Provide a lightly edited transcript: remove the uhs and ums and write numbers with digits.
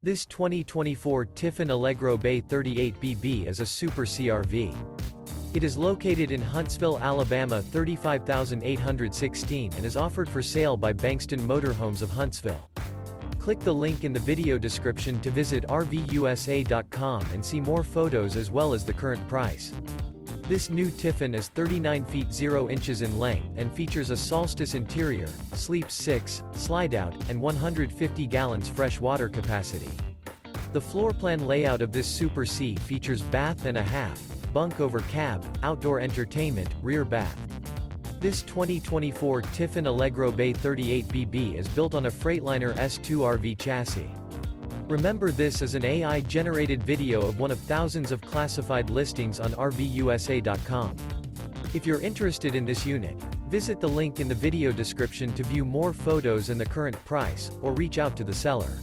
This 2024 Tiffin Allegro Bay 38BB is a Super CRV. It is located in Huntsville, Alabama 35816 and is offered for sale by Bankston Motorhomes of Huntsville. Click the link in the video description to visit RVUSA.com and see more photos as well as the current price. This new Tiffin is 39 feet 0 inches in length and features a SOLSTICE interior, sleeps 6, Slideout, and 150 gallons fresh water capacity. The floorplan layout of this Super C features bath and a half, bunk over cab, outdoor entertainment, rear bath. This 2024 Tiffin Allegro Bay 38BB is built on a Freightliner S2RV chassis. Remember, this is an AI-generated video of one of thousands of classified listings on RVUSA.com. If you're interested in this unit, visit the link in the video description to view more photos and the current price, or reach out to the seller.